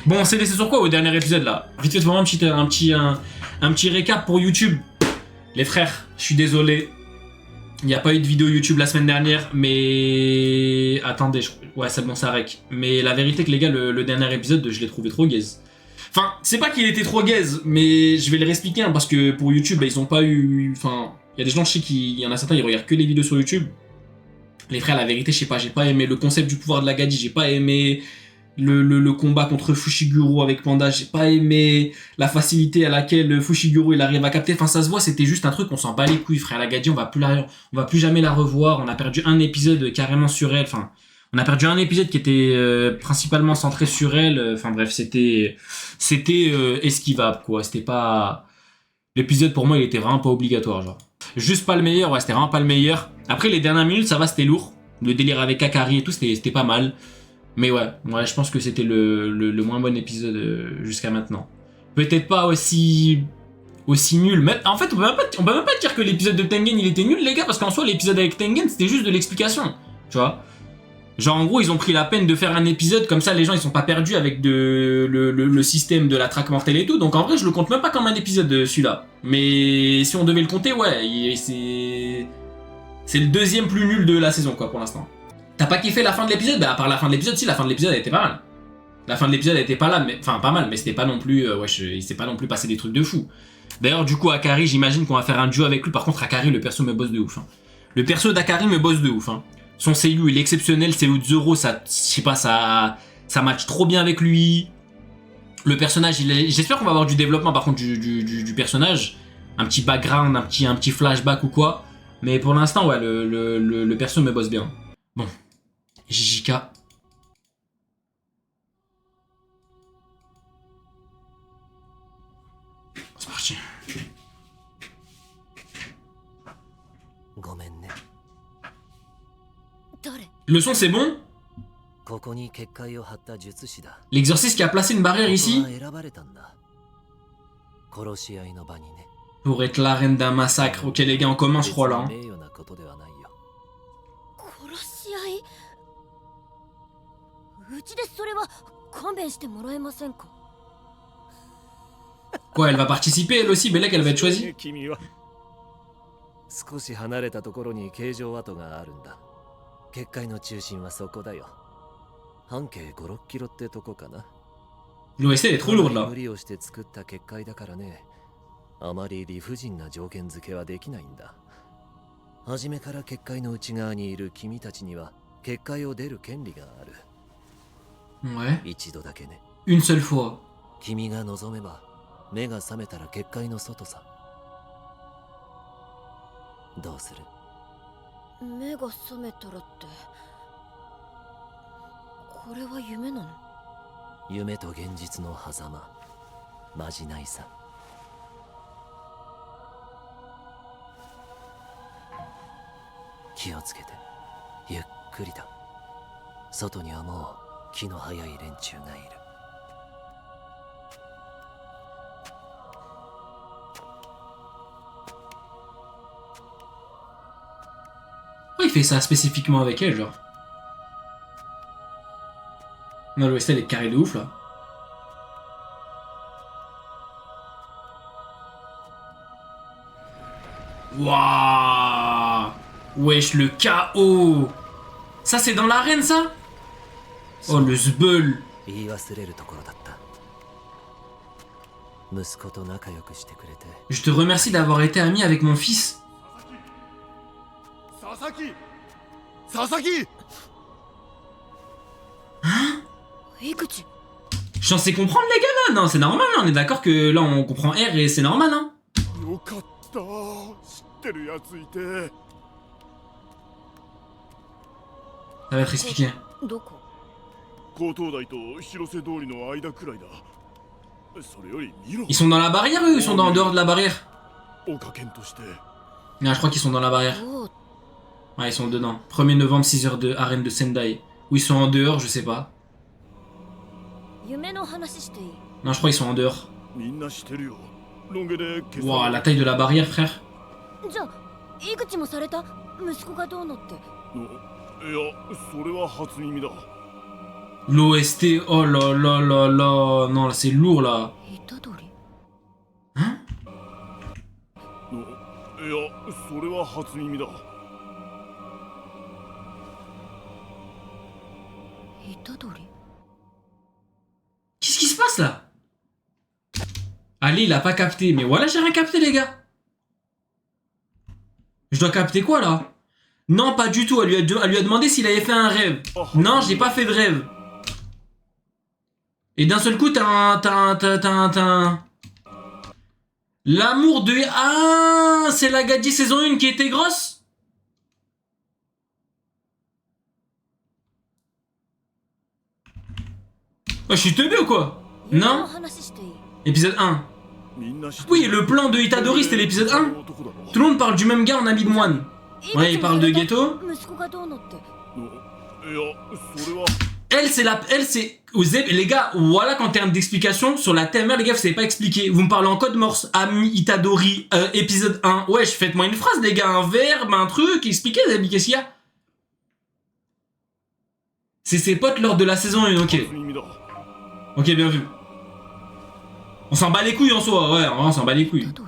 Bon, on s'est laissé sur quoi au dernier épisode là? Vite fait, vraiment un petit récap pour YouTube. Les frères, je suis désolé. Il n'y a pas eu de vidéo YouTube la semaine dernière, mais... Attendez, ouais, c'est bon, ça rec. Mais la vérité que les gars, le dernier épisode, je l'ai trouvé trop gaze. Enfin, c'est pas qu'il était trop gaze, mais je vais le réexpliquer, hein, parce que pour YouTube, bah, ils ont pas eu... Enfin, il y a des gens, je sais qu'il y en a certains, ils regardent que les vidéos sur YouTube. Les frères, la vérité, je sais pas, j'ai pas aimé le concept du pouvoir de la Gadi, j'ai pas aimé le combat contre Fushiguro avec Panda, j'ai pas aimé la facilité à laquelle Fushiguro il arrive à capter. Enfin, ça se voit, c'était juste un truc, on s'en bat les couilles, frère. La Gadi, on va plus jamais la revoir. On a perdu un épisode carrément sur elle. Enfin, on a perdu un épisode qui était principalement centré sur elle. Enfin bref, c'était esquivable, quoi. C'était pas... L'épisode, pour moi, il était vraiment pas obligatoire, genre. Juste pas le meilleur, ouais, c'était vraiment pas le meilleur. Après, les dernières minutes, ça va, c'était lourd. Le délire avec Akari et tout, c'était pas mal. Mais ouais, je pense que c'était le moins bon épisode jusqu'à maintenant. Peut-être pas aussi nul. Mais en fait, on peut même pas dire que l'épisode de Tengen, il était nul, les gars, parce qu'en soi, l'épisode avec Tengen, c'était juste de l'explication. Tu vois? Genre, en gros, ils ont pris la peine de faire un épisode, comme ça, les gens, ils sont pas perdus avec le système de la traque mortelle et tout. Donc, en vrai, je le compte même pas comme un épisode, celui-là. Mais si on devait le compter, ouais, c'est le deuxième plus nul de la saison, quoi, pour l'instant. T'as pas kiffé la fin de l'épisode? Bah, à part la fin de l'épisode, si, la fin de l'épisode, elle était pas mal. La fin de l'épisode, elle était pas là, mais... Enfin, pas mal, mais c'était pas non plus... il s'est pas non plus passé des trucs de fou. D'ailleurs, du coup, Akari, j'imagine qu'on va faire un duo avec lui. Par contre, Akari, le perso me bosse de ouf. Hein. Le perso d'Akari me bosse de ouf, hein. Son Seiyu, il est exceptionnel. Seiyu Zoro, ça, je sais pas, ça match trop bien avec lui. Le personnage, j'espère qu'on va avoir du développement, par contre, du personnage. Un petit background, un petit flashback ou quoi. Mais pour l'instant, ouais, le perso me bosse bien. Bon. JJK. C'est parti. Le son, c'est bon? L'exorciste qui a placé une barrière ici pour être la reine d'un massacre. Ok les gars, on commence je crois là. Hein. Quoi, elle va participer elle aussi, Belek, elle va être choisie. 少し離れたところに形状跡があるんだ。結界の中心はそこだよ。半径5、6キロってとこかな。L'OST elle est trop lourde là. 無理をして作った結界だからね。あまり理不尽な条件付けはできないんだ。初めから結界の内側にいる君たちには結界を出る権利がある。Ouais. 一度だけね。Une seule fois. 君が望めば目が覚めたら結界の外さ。どうする？目が覚めたらってこれは夢なの？夢と現実の狭間、まじないさ。気をつけて、ゆっくりだ。外にはもう気の早い連中がいる。Pourquoi il fait ça spécifiquement avec elle, genre? Non, l'OST elle est carrée de ouf là. Waouh! Wesh, le KO! Ça, c'est dans l'arène, ça? Oh, le zbeul! 言い忘れるところだった。息子と仲良くしてくれて。Je te remercie d'avoir été ami avec mon fils. Sasaki! Sasaki! Hein? Ikuchi. Je suis censé comprendre les gars là? Non, c'est normal, hein. On est d'accord que là on comprend R et c'est normal, hein. Ça va être expliqué. Ils sont dans la barrière eux ou ils sont en dehors de la barrière? Non, je crois qu'ils sont dans la barrière. Ouais, ils sont dedans. 1er novembre, 6h de arène de Sendai. Ou ils sont en dehors, je sais pas. Non, je crois qu'ils sont en dehors. Wow, la taille de la barrière, frère. L'OST, oh là là là là. Non, là, c'est lourd, là. 虎杖 Hein? いやそれは初耳だ。虎杖 Qu'est-ce qui se passe, là? Ali, il a pas capté. Mais voilà, j'ai rien capté, les gars. Je dois capter quoi, là? Non, pas du tout. Elle lui a demandé s'il avait fait un rêve. Non, j'ai pas fait de rêve. Et d'un seul coup, t'as un... L'amour de... Ah, c'est la Gadji saison 1 qui était grosse? Oh, je suis teubé ou quoi? 夢の Non? 話していい Épisode 1. みんな知ってる Oui, le plan de Itadori, c'était l'épisode 1. Tout le monde parle du même gars en habit de moine. Ouais, il parle de ghetto. 息子がどうのって いやそれは Elle, c'est... Les gars, voilà qu'en termes d'explication, sur la TMR, les gars, vous savez pas expliquer. Vous me parlez en code morse. Ami Itadori, épisode 1. Ouais, faites-moi une phrase, les gars, un verbe, un truc, expliquez, les amis, qu'est-ce qu'il y a? C'est ses potes lors de la saison 1, ok. 初耳だ。 Ok, bien vu. On s'en bat les couilles en soi, ouais, on s'en bat les couilles. 虎杖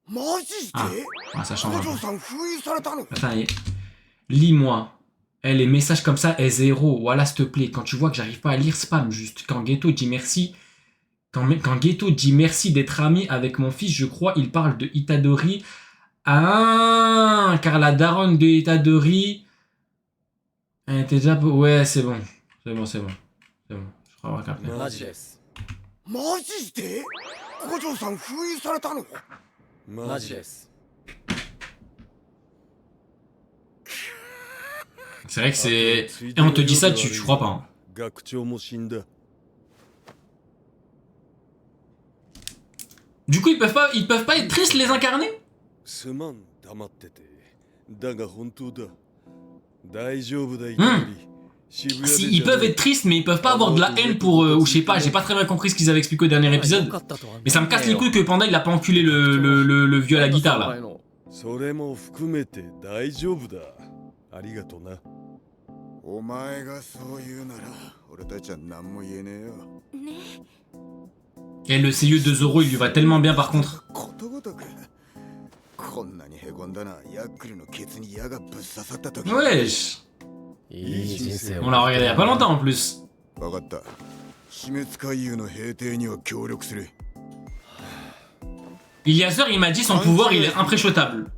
マジあで？Ah, ça change un 五 peu. 条さん封印されたの？ Ça y est. Lis-moi. Les messages comme ça, zéro. Voilà, s'il te plaît. Quand tu vois que j'arrive pas à lire, spam juste. Quand Ghetto dit merci... Quand Ghetto dit merci d'être ami avec mon fils, je crois, il parle de Itadori. Ah, car la daronne de Itadori... Elle était déjà... Ouais, c'est bon. C'est bon. C'est bon. Je crois avoir capté. マジです。マジで？五条さん封印されたの？マジです。 C'est vrai que c'est... Et on te dit ça, tu crois pas. Hein. 学長も死んだ。 Du coup, ils peuvent pas être tristes, les incarnés? すまん、黙ってて。だが本当だ。大丈夫だ、イタリ。渋谷で Si, ils peuvent être tristes, mais ils peuvent pas avoir de la haine pour... ou je sais pas, j'ai pas très bien compris ce qu'ils avaient expliqué au dernier épisode. Mais ça me casse les couilles que Panda, il a pas enculé le vieux à la guitare, là. それも含めて大丈夫だ。ありがとな。お前がそう言うなら俺たちは何も言えねえよ。 Et le CU de Zoro, il lui va tellement bien, par contre. ことごとくこんなにへこんだな。ヤックルのケツに矢がぶっ刺さった時。 Wesh. いい人生 On l'a regardé il y a pas longtemps, en plus. 分かった。死滅回遊の平定には協力する。 Iliaser, il m'a dit son pouvoir, il est impréchotable.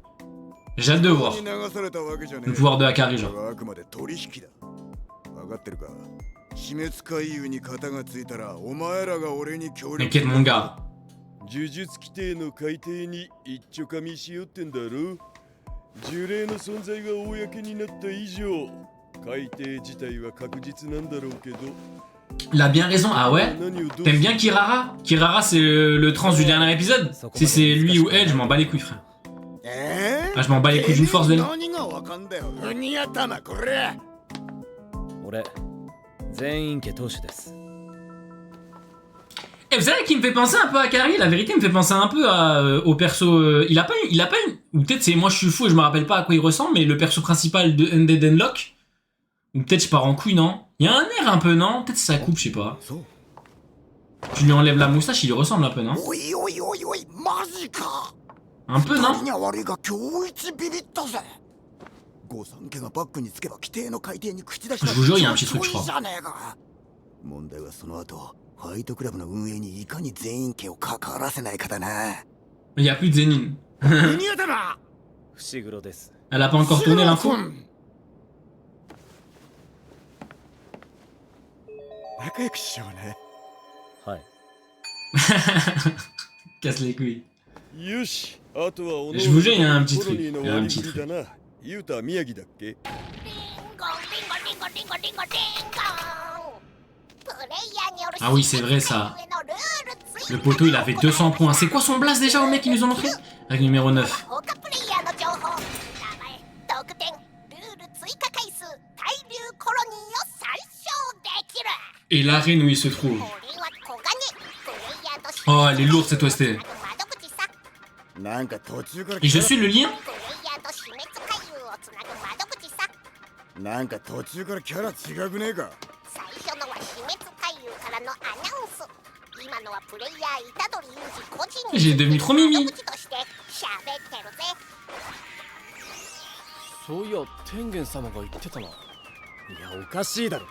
J'ai hâte de voir. Le pouvoir de Akari, genre. あくまで取引だ。分かってるか。死滅回遊に型がついたらお前らが俺に協力。 T'inquiète, mon gars. 呪術規定の改定に一丁噛みしよってんだろ。呪霊の存在が公になった以上、改定自体は確実なんだろうけど。 Il a bien raison. Ah ouais? T'aimes bien Kirara? Kirara, c'est le trans du dernier épisode. Si c'est lui ou elle, je m'en bats les couilles, frère. Ah, je m'en bats les couilles d'une force d'elle. 何がわかんだよ。ふに頭これ。俺全員家当主です。 Et vous savez qui me fait penser un peu à Akari? La vérité, il me fait penser un peu au perso... Il a pas une... Ou peut-être c'est moi je suis fou et je me rappelle pas à quoi il ressemble, mais le perso principal de Undead Unlock. Ou peut-être je pars en couille, non? Il y a un air un peu, non? Peut-être c'est sa coupe, je sais pas. Tu lui enlèves la moustache, il lui ressemble un peu, non? おいおいおいおい、マジか。 Un peu, 二 non? 人には悪いが今日一ビビったぜ。ゴーさん家がバッグにつけば規定の改定に口出し Je vous jure, il y a un petit truc, je crois. じゃねえか。問題はその後、ファイトクラブの運営にいかに全員家を関わらせないかだな。 Il y a plus de Zenin. ふに頭。伏黒です。 Elle a pas encore tourné l'info? 仲良くしようね。はい。 Casse les couilles. よし、あとはおの Je vous jure, il y a un petit コロ truc. ニー Il の y a un 割り petit 振り truc. だな。ユータ宮城だっけ？ Ah oui, c'est vrai ça. Le poteau, il avait 200 points. C'est quoi son blast déjà au mec qui nous ont montré? Règle numéro 9. Et l'arène où il se trouve. Oh, elle est lourde cette OST. Et なんか途中から je suis le lien? なんか途中からキャラ違くねえか。ス。今のはプレイヤー虎杖裕二個人 J'ai devenu trop mimi. 口として喋ってるぜ。そういや天元様が言ってたな。いやおかしいだろ。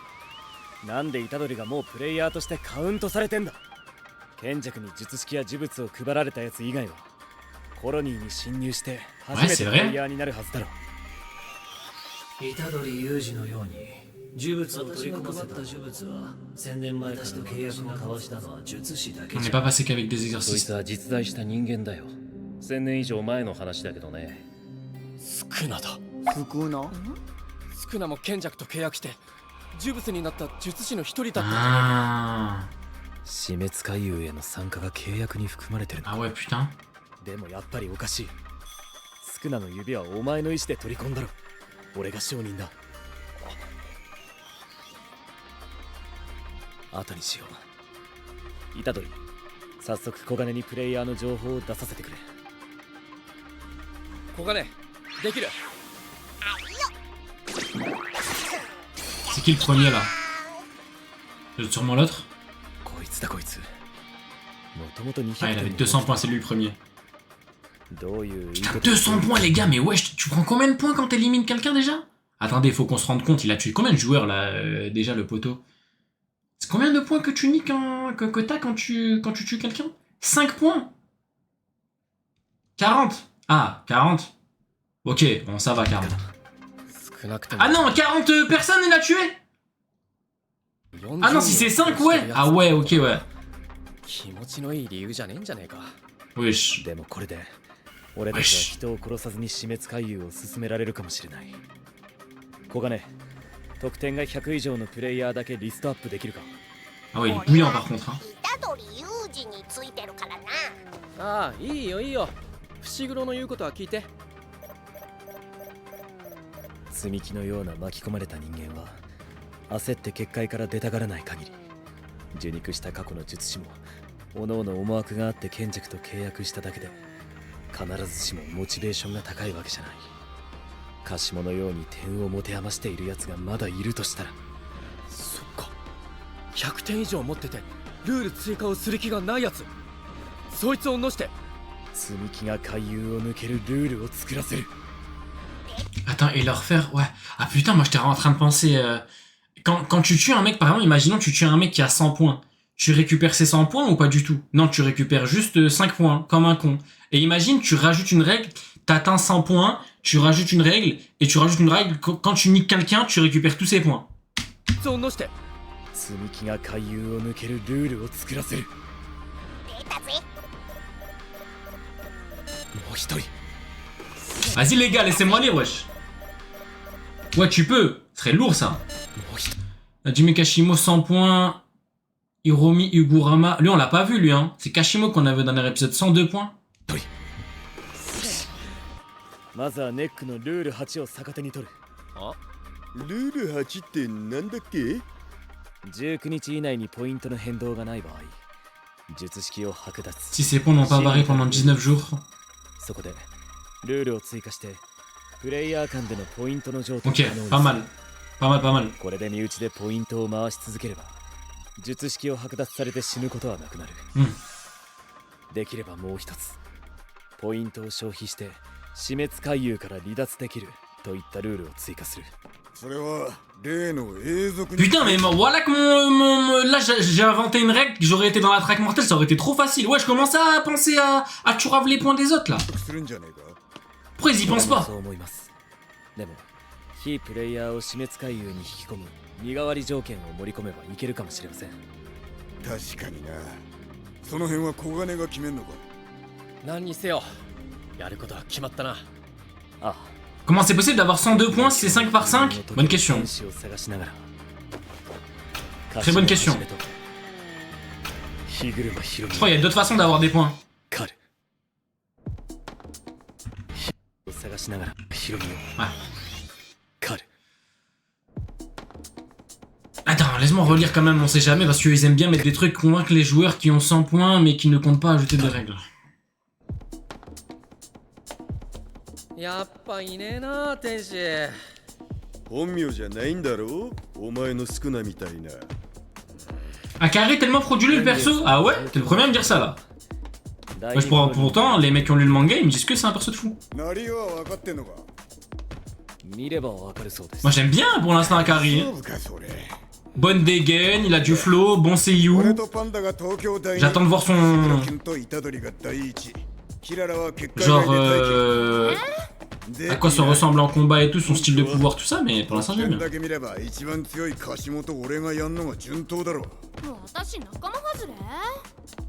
なんで虎杖がもうプレイヤーとしてカウントされてんだ。賢者に術式や呪物を配られたやつ以外はコロニーに侵入して初めてプレイヤーになるはずだろ。虎杖裕二のように呪物を取り込ませた呪物は1000年前私と契約を交わしたのは術師だけ On じ n'est ゃ。 pas passé qu'avec des そい exercices. つは実在した人間だよ。1000年以上前の話だけどね。スクナだ。スクナスクナも賢者と契約して呪物になった術師の一人だった。 Ah. 死滅回遊への参加が契約に含まれてる。 Ah ouais, putain. でもやっぱりおかしい。スクナの指はお前の意志で取り込んだろ。俺が証人だ。後にしよう。虎杖、早速小金にプレイヤーの情報を出させてくれ。小金、できる。 C'est qui le premier là? C'est sûrement l'autre? こいつだこいつ。もともと Ah, il avait 200 points, c'est lui le premier. どういう意 Putain, 図 200 points les gars, mais wesh, tu prends combien de points quand t'élimines quelqu'un déjà? Attendez, faut qu'on se rende compte, il a tué combien de joueurs là, déjà le poteau? C'est combien de points que tu niques que t'as quand tu tues quelqu'un? 5 points? 40? Ah, 40? Ok, bon ça va 40. 少なくても Ah non, 40 personnes il a tué? Ah non, si c'est 5, ouais. Ah ouais, ok, ouais. 気持ちのいい理由じゃねえんじゃねえか。 Wesh. でもこれで俺たちは人を殺さずに死滅回遊を進められるかもしれない。小金、得点が100以上のプレイヤーだけリストアップできるか。 Ah ouais, il est bouillant par contre. Hein. 虎杖裕二についてるからな。ああ、いいよいいよ。伏黒の言うことは聞いて。積み木のような巻き込まれた人間は焦って結界から出たがらない限り、受肉した過去の術師も各々思惑があって賢者と契約しただけで必ずしもモチベーションが高いわけじゃない。カシモのように点を持て余しているやつがまだいるとしたら。そっか、100点以上持っててルール追加をする気がないやつ、そいつをのして積み木が回遊を抜けるルールを作らせる。 Attends, et leur faire... Ouais. Ah putain, moi j'étais en train de penser... Quand tu tues un mec, par exemple, imaginons que tu tues un mec qui a 100 points. Tu récupères ces 100 points ou pas du tout? Non, tu récupères juste 5 points, comme un con. Et imagine, tu rajoutes une règle, t'atteins 100 points, tu rajoutes une règle, et tu rajoutes une règle, quand tu niques quelqu'un, tu récupères tous ses points. 積み木が回遊を抜けるルールを作らせる。出たぜ。もう一人。 Vas-y les gars, laissez-moi lire, wesh. Ouais, tu peux. Ce serait lourd ça. Hajime Kashimo 100 points. Hiromi Ugurama. Lui, on l'a pas vu, lui, hein. C'est Kashimo qu'on avait dans dernier épisode. 102 points. まずはネックのルール8を逆手に取る。あ、ルール8ってなんだっけ？19日以内にポイントの変動がない場合、術式を剥奪。 Si ces points n'ont pas varié pendant 19 jours. そこでルールを追加してプレイヤー間でのポイントの状態を Ok, pas mal. Pas mal, pas mal. これで身内でポイントを回し続ければ術式を剥奪されて死ぬことはなくなる。できればもう一つポイントを消費して死滅回遊から離脱できるといったルールを追加する。それは例の永続に Putain, mais voilà que là j'ai inventé une règle, j'aurais été dans la traque mortelle, ça aurait été trop facile. Ouais, je commençais à penser à turave les points des autres là. するんじゃねえか。 Pourquoi ils y pensent pas? そう思います。でも非プレイヤーを死滅回遊に引き込む身代わり条件を盛り込めばいけるかもしれません。確かにな。その辺は小金が決めんのか。何にせよやることは決まったな。ああ。 Comment c'est possible d'avoir 102 points si c'est 5 par 5? Bonne question. Très bonne question. Je crois qu'il y a d'autres façons d'avoir des points. Ouais. Attends, laisse-moi relire quand même, on sait jamais, parce qu'ils aiment bien mettre des trucs convaincre les joueurs qui ont 100 points mais qui ne comptent pas ajouter de règles. やっぱいねえな天使。本名じゃないんだろうお前のスクナみたいな。Akari tellement frauduleux le perso. Ah ouais? T'es le premier à me dire ça là. Ouais, pourtant, les mecs qui ont lu le manga, ils me disent que c'est un perso de fou. なりは分かってんのか。見ればわかるそうです Moi j'aime bien pour l'instant Akari. 勝負かそれ。 Bonne dégaine, il a du flow, bon seiyuu. 俺とパンダが東京大に。 J'attends de voir son... 君と虎杖が第一。キララは結果 Genre... 外で待機。 à quoi ça ressemble en combat et tout, son style de pouvoir, tout ça, mais pour l'instant j'aime 点 bien. だけ見れば一番強い樫本俺がやんのが順当だろ。私仲間外れ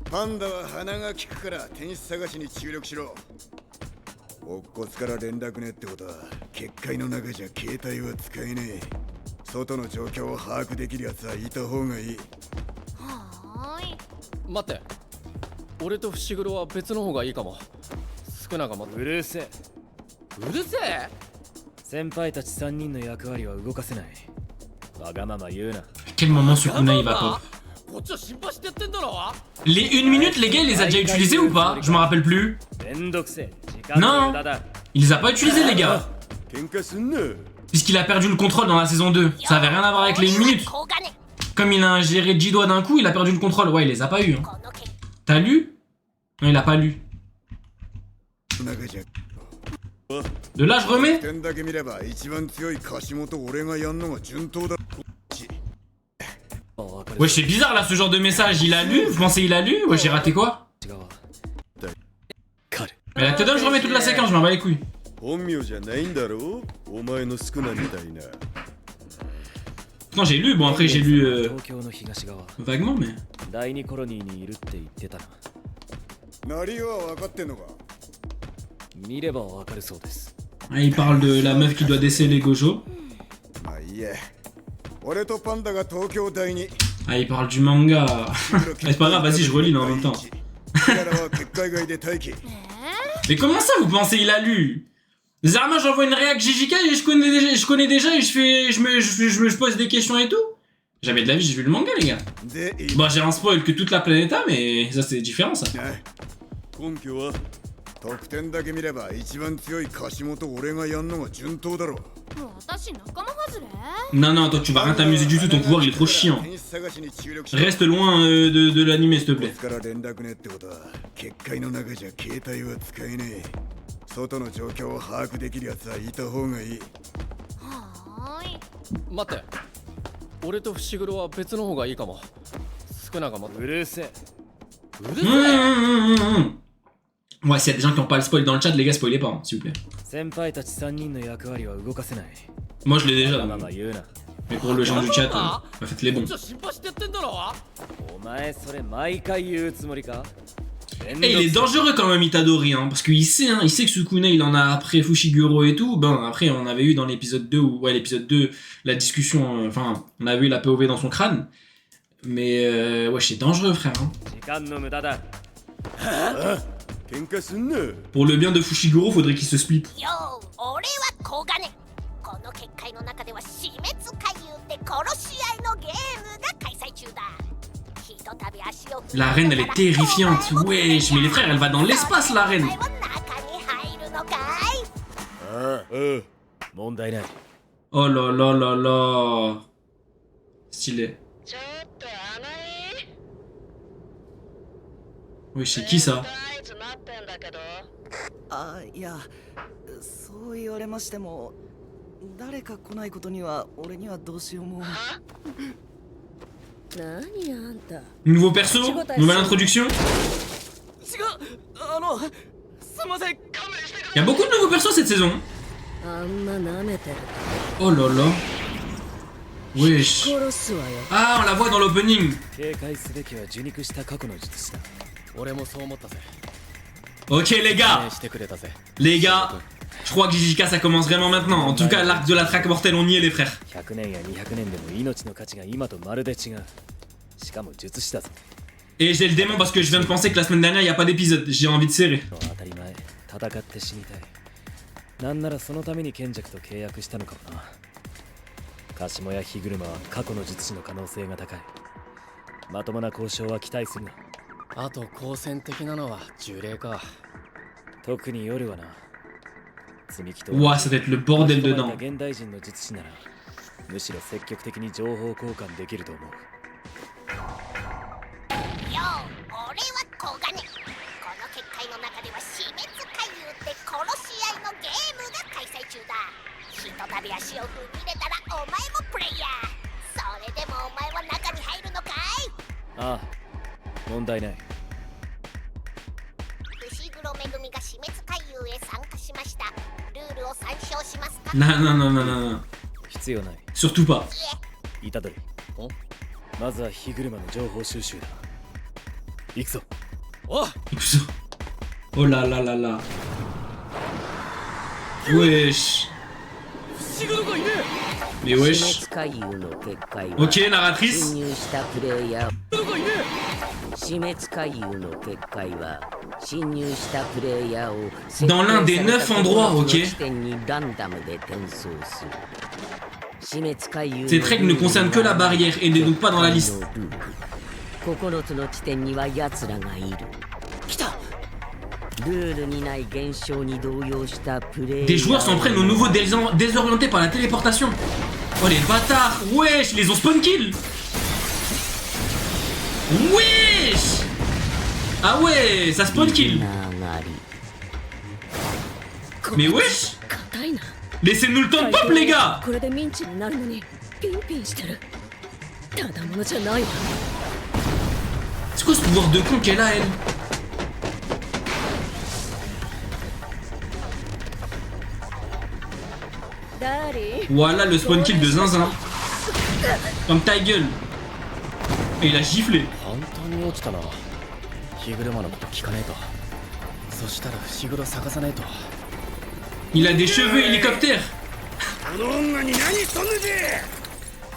パンダは鼻が利くから天使探しに注力しろ。乙骨から連絡ねってことは結界の中じゃ携帯は使えねえ。外の状況を把握できるやつはいた方がいい。はーい待って、俺と伏黒は別の方がいいかも。少なが待って。うるせえうるせえ。先輩たち3人の役割は動かせないわがまま言うな Quel moment Sukuna il va pop? こっちは心配してやってんだろ。 Les 1 minute, les gars, il les a déjà utilisés ou pas? Je me rappelle plus. めんどくせえ時間の無駄だ Il les a pas utilisés, les gars. 喧嘩すんな。 Puisqu'il a perdu le contrôle dans la saison 2. Ça avait rien à voir avec les 1 minute. 小金 Comme il a ingéré 10 doigts d'un coup, il a perdu le contrôle. Ouais, il les a pas eu. Hein. この結 T'as lu? Non, il a pas lu. 中じゃ De là, je remets? 点だけ見れば一番強い樫本俺がやんのが順当だ。 Ouais, c'est bizarre là, ce genre de message. Il a lu? Vous pensez il a lu? Ouais, j'ai raté quoi? 違うわ狩る Mais la tête je remets toute la séquence, je m'en bats les couilles. 本名じゃないんだろお前の少なみたいな。 Non, j'ai lu. Bon, après, j'ai lu 東京の東側 vaguement, mais. 第二コロニーにいるって言ってたななりは分かってんのか。見ればわかるそうです Ah, il parle de la meuf qui doit déceler Gojo. まあいいや。俺とパンダが東京大に。 Ah, il parle du manga. Ah, c'est pas grave, vas-y, je relis là en même temps. キララは結界外で待機。 Mais comment ça, vous pensez il a lu? Bizarrement, j'envoie une réac JJK et je connais déjà et je pose des questions et tout. Jamais de la vie, j'ai vu le manga, les gars. で、いい。 Bon, j'ai un spoil que toute la planète a, mais ça, c'est différent, ça. 根拠は得点だけ見れば一番強い樫本俺がやんのが順当だろ。私仲間外れ Non, non, toi, tu vas rien t'amuser du tout, ton pouvoir, il est trop chiant. Reste loin de l'anime, s'il te plaît. から連絡ねってことは結界の中じゃ携帯は使えねえ。外の状況を把握できるやつはいた方がいい。はーい待って、俺と伏黒は別の方がいいかも。少なが待って。うるせえうるせえ。 Ouais, s'il y a des gens qui ont pas le spoil dans le chat, les gars, spoilez pas, hein, s'il vous plaît. 先輩たち3人の役割は動かせない Moi, je l'ai わ déjà. がまま言うな Mais pour le gens du chat, bah, faites les こ bons. っちは心配してやってんだろ。お前それ毎回言うつもりか Et il est dangereux quand même, Itadori, hein, parce qu'il sait, hein, il sait que Sukuna il en a après Fushiguro et tout. Ben après, on avait eu dans l'épisode 2, ou ouais, l'épisode 2, la discussion, enfin, on avait eu la POV dans son crâne. Mais ouais, c'est dangereux, frère. Hein. 時間の無駄だ喧嘩すんな。 Pour le bien de Fushiguro, faudrait qu'il se split. よ俺は小金この結界の中では死滅回遊って殺し合いのゲームが開催中だひとたび足を La reine, elle est terrifiante. Wesh, mais les frères, elle va dans l'espace, la reine. お前も中に入るのかいああ。問題ない Oh là là là là. Stylé. ちょっと甘い Oui, c'est qui ça? いつ待ってんだけどあ、いや、そう言われましても、誰か来ないことには俺にはどうしようも。何あんた Nouveau perso? Nouvelle introduction? 違う、すいません。 Il y a beaucoup de nouveaux persos cette saison. あんま舐めてる Oh là là. Wesh. 殺すわよ Ah, on la voit dans l'opening. 警戒すべきは受肉した過去の術師だ俺もそう思ったぜ。 Ok les gars, ねしてくれたぜ。 les gars, je crois que JJK ça commence vraiment maintenant. En tout cas, l'arc de la traque mortelle, on y est les frères. 100年や200年でも命の価値が今とまるで違うしかも術師だぞ Et j'ai le démon parce que je viens de penser que la semaine dernière il n'y a pas d'épisode. J'ai envie de serrer. 当たり前戦って死にたいなんならそのために賢者と契約したのかもなカシモやヒグルマは過去の術師の可能性が高いまともな交渉は期待するなあと好戦的なのは呪霊か。特に夜はな積み木と Ouah, ça va être le bordel 巻き込 dedans. まれた現代人の術師ならむしろ積極的に情報交換できると思う小金。この結界の中では死滅回遊って殺し合いのゲームが開催中だ。ひとたび足を踏み入れたらお前もプレイヤー。それでもお前は中に入るのかい？ああ、問題ない。伏黒めぐみが死滅回遊へ参加しました。ルールを参照しますか？ Non, non, non, non, non, non. 必要ない。 Surtout pas. 虎杖。まずは火車の情報収集だ。行くぞ。おっ Oh là là là là. Wesh. Mais wesh. Ok, narratrice. 死滅回遊の結界は侵入したプレイヤーを Dans l'un des 9 endroits, ok. Cette règle ne concerne que la barrière et n'est donc pas dans la liste. Des joueurs s'en prennent aux nouveaux désorientés par la téléportation. Oh les bâtards. Wesh, ils les ont spawn kill. Wesh. Ah ouais, ça spawn kill. Mais wesh. Laissez-nous le temps de pop les gars. C'est quoi ce pouvoir de con qu'elle a elle? Voilà le spawn kill de Zinzin. Comme ta gueule. Et il a giflé. Il a des cheveux hélicoptères.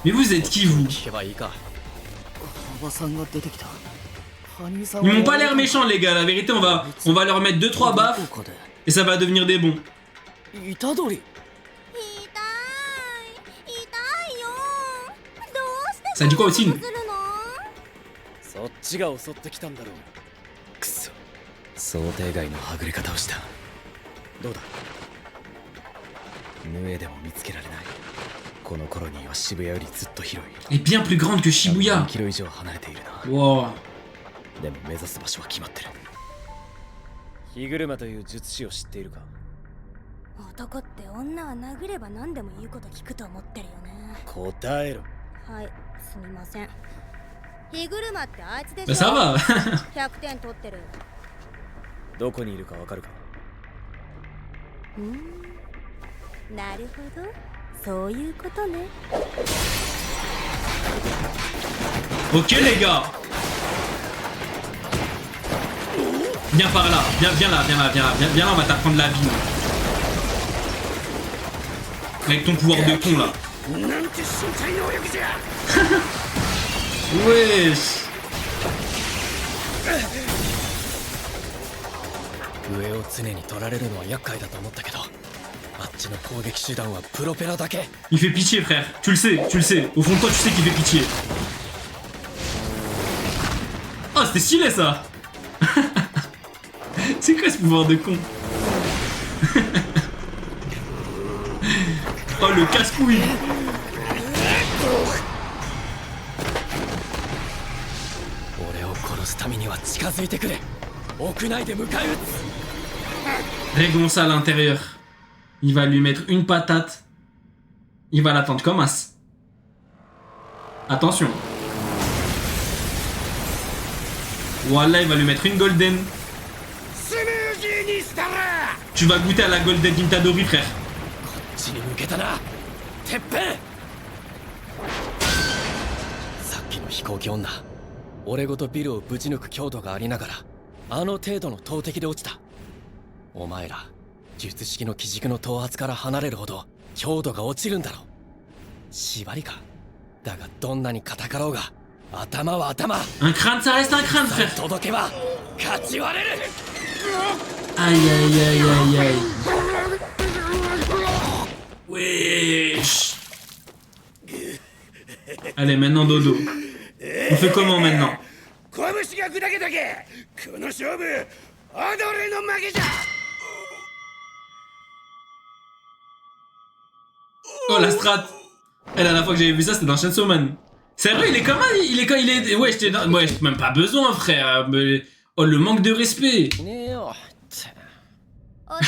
Mais vous êtes qui vous? Ils m'ont pas l'air méchants les gars, la vérité on va leur mettre 2-3 baffes et ça va devenir des bons. Ça dit quoi aussi? そっちが襲ってきたんだろう。くそ、想定外のはぐれ方をした。どうだ？ヌエでも見つけられない。このコロニーは渋谷よりずっと広い。Et bien plus grande que Shibuya. キロ以上離れているな。Wow. でも目指す場所は決まってる。火車という術師を知っているか？男って女は殴れば何でも言うこと聞くと思ってるよね。答えろ。はい、すみません。火車ってあいつでBah しょ。 ça va. 100点取ってる。どこにいるかわかるか？なるほど、そういうことね。Ok les gars. Viens par là, viens là, on va t'apprendre la vie. Avec ton pouvoir de con là. Wesh. 上を常に取られるのは厄介だと思ったけど、あっちの攻撃手段はプロペラだけ。 Il fait pitié frère, tu le sais. Au fond de toi tu sais qu'il fait pitié. Oh c'était stylé ça. C'est quoi ce pouvoir de con? Oh le casse-couille. Réglons ça à l'intérieur. Il va lui mettre une patate. Il va l'attendre comme as. Attention. Voilà, il va lui mettre une golden. Tu vas goûter à la golden Intadori, frère. Un crâne, ça reste un crâne, frère. Aïe aïe aïe aïe aïe. Wesh. Allez, maintenant dodo. On fait comment maintenant? Oh la strat. Et la dernière fois que j'avais vu ça c'était dans Chainsaw Man. Sérieux il est comment? Ouais, j'étais même pas besoin frère. Mais... Oh, le manque de respect. ねえよ。Ouais,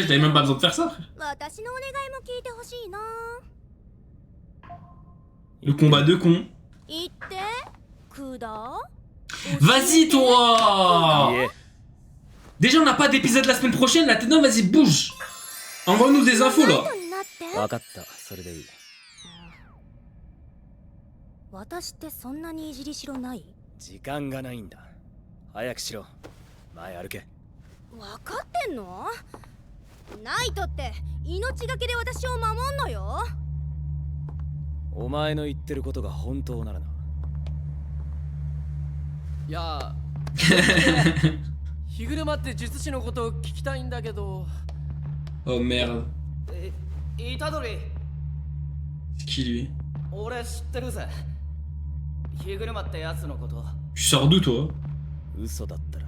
je t'avais même pas besoin de faire ça. 私のお願いも聞いてほしいな。 Le combat de con. 言ってくだ。 Vas-y, toi. Déjà, on n'a pas d'épisode la semaine prochaine. Là, non, vas-y, bouge. Envoie-nous des infos, là. 分かったそれでいい私ってそんなにいじりしろない？時間がないんだ早くしろ前歩け分かってんの？ナイトって命がけで私を守んのよ。お前の言ってることが本当ならな。いや日車って術師のことを聞きたいんだけど。 Oh merde. 虎杖 C'est qui lui? 俺知ってるぜ日車ってやつのこと Tu sors d'où, toi? 嘘だったら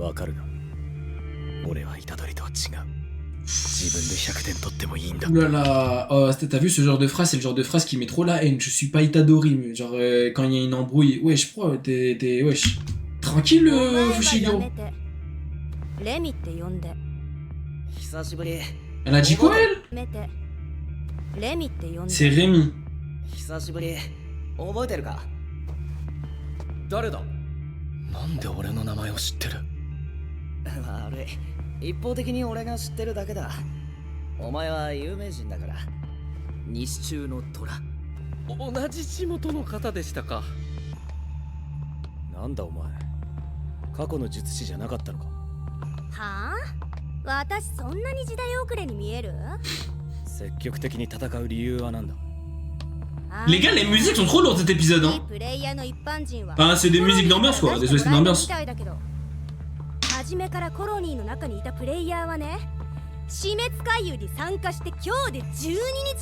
わかるが俺は虎杖とは違う自分で100点取ってもいいんだ Ouh là là, oh, t'as vu ce genre de phrase, c'est le genre de phrase qui met trop la haine. Je suis pas Itadori, mais genre quand il y a une embrouille. Wesh, pro, t'es. Wesh. Tranquille, Fushiguro. レミって呼んで。久しぶり Elle a dit quoi, elle? めて。レミって呼んで。 C'est Rémi. 久しぶり覚えてるか誰だなんで俺の名前を知ってる悪い一方的に俺が知ってるだけだお前は有名人だから西中の虎同じ地元の方でしたかなんだお前過去の術師じゃなかったのかはあ？私そんなに時代遅れに見える？積極的に戦う理由は何だ Les gars, les musiques sont trop lourdes cet épisode, hein. Enfin, c'est des musiques d'ambiance, quoi. Désolé, c'est d'ambiance. 初めからコロニーの中にいたプレイヤーはね、死滅回遊に参加して今日で12日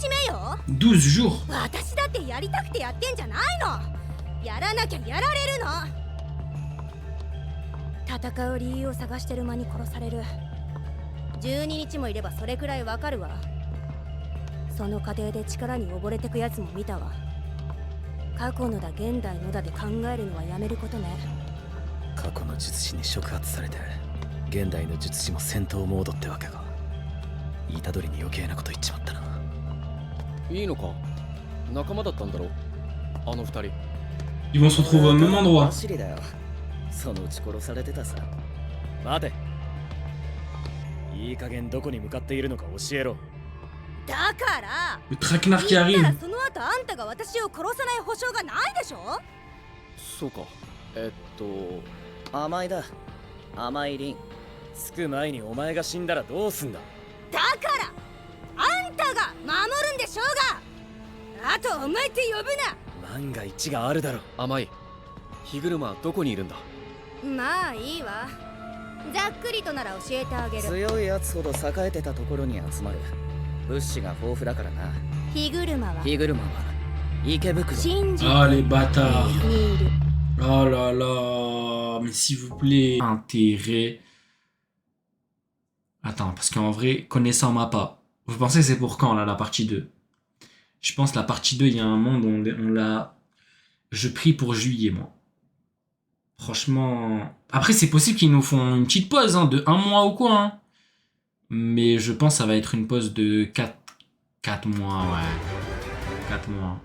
目よ。12 jours. 私だってやりたくてやってんじゃないの。やらなきゃやられるの。戦う理由を探してる間に殺される。12日もいればそれくらいわかるわ。その過程で力に溺れてくやつも見たわ。過去のだ現代のだで考えるのはやめることね。過去の術師に触発されて現代の術師も戦闘モードってわけか。虎杖に余計なこと言っちまったな。いいのか仲間だったんだろあの二人。 Ils vont se retrouver au même endroit. 走りだよそのうち殺されてたさ待ていい加減どこに向かっているのか教えろ。だから Le traquenard qui 言った arrive. らその後あんたが私を殺さない保証がないでしょ。そうか甘いだ甘いリン着く前にお前が死んだらどうすんだ。だからあんたが守るんでしょうが。あとお前って呼ぶ万が一があるだろ。甘い日車はどこにいるんだ。な。まあいいわ。ざっくりとなら教えてあげる。強いやつほど栄えてたところに集まる物資が豊富だからな。日車は池袋。Ah, les bâtards. Oh là là. Mais s'il vous plaît. Intérêt. Attends, parce qu'en vrai, connaissant Mappa, vous pensez que c'est pour quand, là, la partie 2? Je pense que la partie 2, il y a un monde où on l'a... Je prie pour juillet, moi. Franchement... Après, c'est possible qu'ils nous font une petite pause, hein, de 1 mois ou quoi, hein. Mais je pense que ça va être une pause de 4 mois, ouais. 4 mois.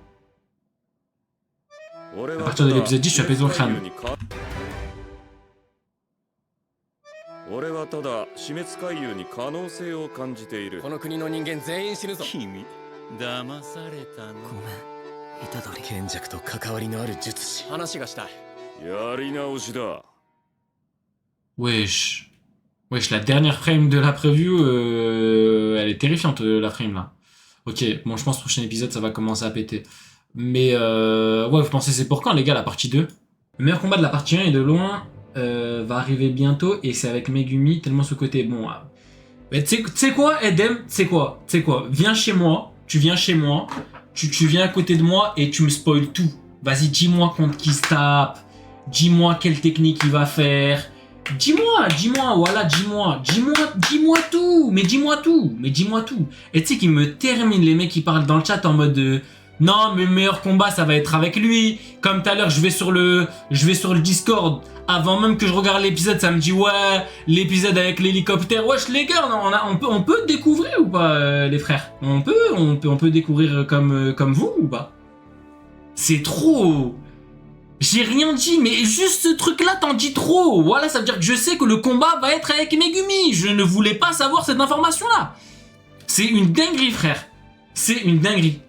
À partir de l'épisode 10, je suis apaisé dans le crâne. 俺はただ死滅回遊に可能性を感じている。この国の人間全員死ぬぞ。君、騙されたの。ごめん、虎杖。賢弱と関わりのある術師。話がしたい。やり直しだ。Wesh. Wesh, la dernière frame de la preview, elle est terrifiante, la frame, là. Ok, bon, je pense que le prochain épisode, ça va commencer à péter. Mais, ouais, vous pensez c'est pour quand, les gars, la partie 2? Le meilleur combat de la partie 1 et de loin va arriver bientôt, et c'est avec Megumi, tellement ce côté, bon... Mais tu sais quoi, Edem, tu sais quoi, viens chez moi, tu viens chez moi, tu viens à côté de moi, et tu me spoil tout. Vas-y, dis-moi contre qui se tape, dis-moi quelle technique il va faire... Dis-moi, voilà, dis-moi tout, mais dis-moi tout. Et tu sais qu'ils me terminent, les mecs qui parlent dans le chat en mode Non, mais meilleur combat, ça va être avec lui. Comme tout à l'heure, je vais sur le Discord. Avant même que je regarde l'épisode, ça me dit ouais, l'épisode avec l'hélicoptère. Wesh les gars, on peut découvrir ou pas, les frères? On peut découvrir comme vous ou pas? C'est trop. J'ai rien dit, mais juste ce truc-là t'en dis trop. Voilà, ça veut dire que je sais que le combat va être avec Megumi. Je ne voulais pas savoir cette information-là. C'est une dinguerie, frère. C'est une dinguerie.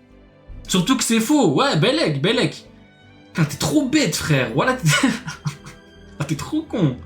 Surtout que c'est faux. Ouais, Belek. Putain, t'es trop bête, frère. Voilà. T'es trop con.